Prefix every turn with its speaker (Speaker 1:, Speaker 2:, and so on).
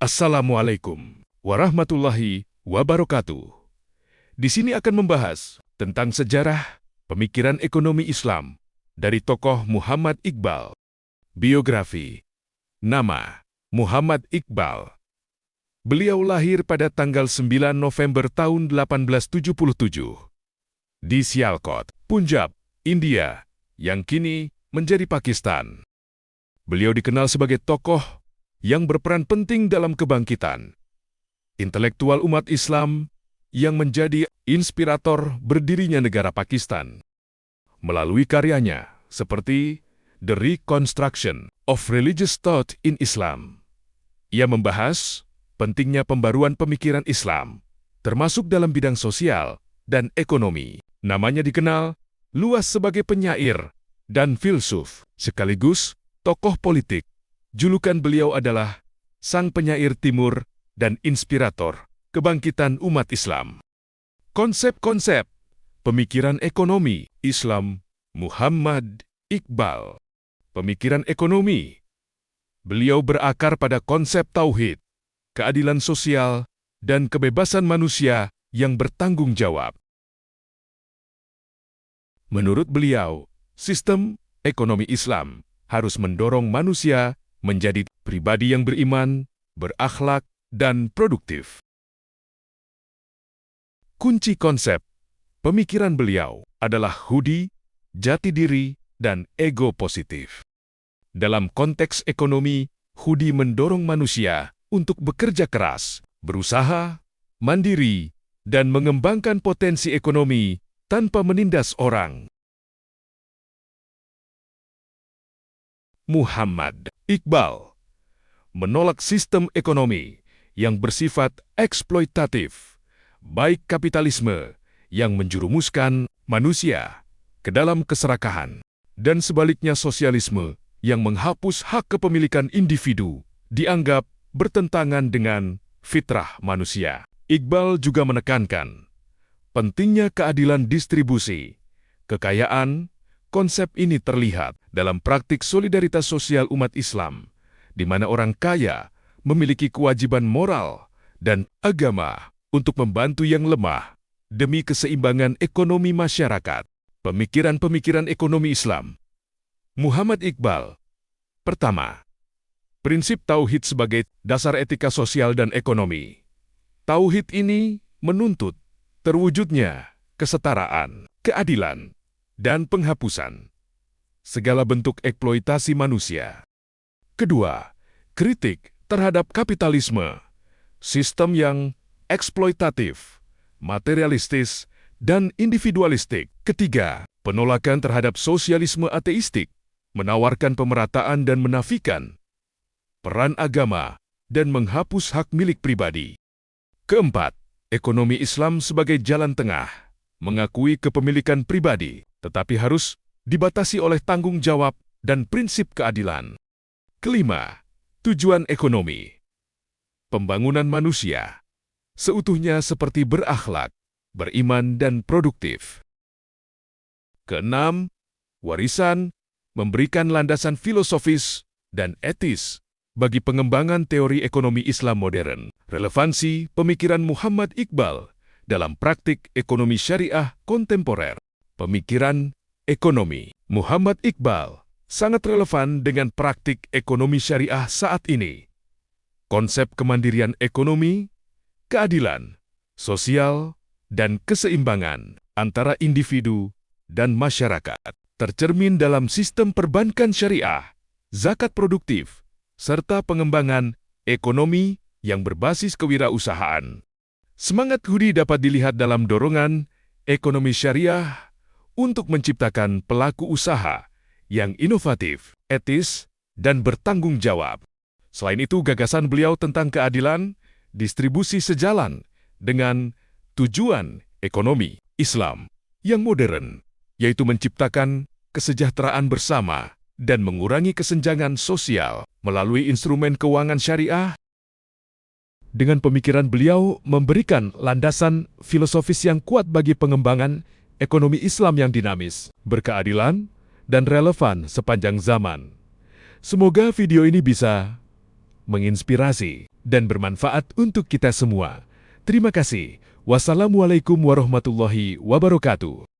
Speaker 1: Assalamualaikum warahmatullahi wabarakatuh. Di sini akan membahas tentang sejarah pemikiran ekonomi Islam dari tokoh Muhammad Iqbal. Biografi. Nama: Muhammad Iqbal. Beliau lahir pada tanggal 9 November tahun 1877 di Sialkot, Punjab, India, yang kini menjadi Pakistan. Beliau dikenal sebagai tokoh yang berperan penting dalam kebangkitan intelektual umat Islam yang menjadi inspirator berdirinya negara Pakistan. Melalui karyanya seperti The Reconstruction of Religious Thought in Islam, ia membahas pentingnya pembaruan pemikiran Islam, termasuk dalam bidang sosial dan ekonomi. Namanya dikenal luas sebagai penyair dan filsuf, sekaligus tokoh politik. Julukan beliau adalah Sang Penyair Timur dan Inspirator Kebangkitan Umat Islam. Konsep-konsep pemikiran ekonomi Islam Muhammad Iqbal. Pemikiran ekonomi. Beliau berakar pada konsep tauhid, keadilan sosial, dan kebebasan manusia yang bertanggung jawab. Menurut beliau, sistem ekonomi Islam harus mendorong manusia menjadi pribadi yang beriman, berakhlak, dan produktif. Kunci konsep pemikiran beliau adalah hudi, jati diri, dan ego positif. Dalam konteks ekonomi, hudi mendorong manusia untuk bekerja keras, berusaha, mandiri, dan mengembangkan potensi ekonomi tanpa menindas orang. Muhammad Iqbal menolak sistem ekonomi yang bersifat eksploitatif, baik kapitalisme yang menjerumuskan manusia ke dalam keserakahan, dan sebaliknya sosialisme yang menghapus hak kepemilikan individu dianggap bertentangan dengan fitrah manusia. Iqbal juga menekankan pentingnya keadilan distribusi kekayaan. Konsep ini terlihat dalam praktik solidaritas sosial umat Islam, di mana orang kaya memiliki kewajiban moral dan agama untuk membantu yang lemah demi keseimbangan ekonomi masyarakat. Pemikiran-pemikiran ekonomi Islam Muhammad Iqbal. Pertama, prinsip tauhid sebagai dasar etika sosial dan ekonomi. Tauhid ini menuntut terwujudnya kesetaraan, keadilan, dan penghapusan segala bentuk eksploitasi manusia. Kedua, kritik terhadap kapitalisme, sistem yang eksploitatif, materialistis, dan individualistik. Ketiga, penolakan terhadap sosialisme ateistik, menawarkan pemerataan dan menafikan peran agama dan menghapus hak milik pribadi. Keempat, ekonomi Islam sebagai jalan tengah, mengakui kepemilikan pribadi, tetapi harus dibatasi oleh tanggung jawab dan prinsip keadilan. Kelima, tujuan ekonomi. Pembangunan manusia, seutuhnya seperti berakhlak, beriman, dan produktif. Keenam, warisan, memberikan landasan filosofis dan etis bagi pengembangan teori ekonomi Islam modern. Relevansi pemikiran Muhammad Iqbal dalam praktik ekonomi syariah kontemporer. Pemikiran ekonomi Muhammad Iqbal sangat relevan dengan praktik ekonomi syariah saat ini. Konsep kemandirian ekonomi, keadilan, sosial, dan keseimbangan antara individu dan masyarakat tercermin dalam sistem perbankan syariah, zakat produktif, serta pengembangan ekonomi yang berbasis kewirausahaan. Semangat hudi dapat dilihat dalam dorongan ekonomi syariah untuk menciptakan pelaku usaha yang inovatif, etis, dan bertanggung jawab. Selain itu, gagasan beliau tentang keadilan distribusi sejalan dengan tujuan ekonomi Islam yang modern, yaitu menciptakan kesejahteraan bersama dan mengurangi kesenjangan sosial melalui instrumen keuangan syariah. Dengan pemikiran beliau memberikan landasan filosofis yang kuat bagi pengembangan ekonomi Islam yang dinamis, berkeadilan, dan relevan sepanjang zaman. Semoga video ini bisa menginspirasi dan bermanfaat untuk kita semua. Terima kasih. Wassalamualaikum warahmatullahi wabarakatuh.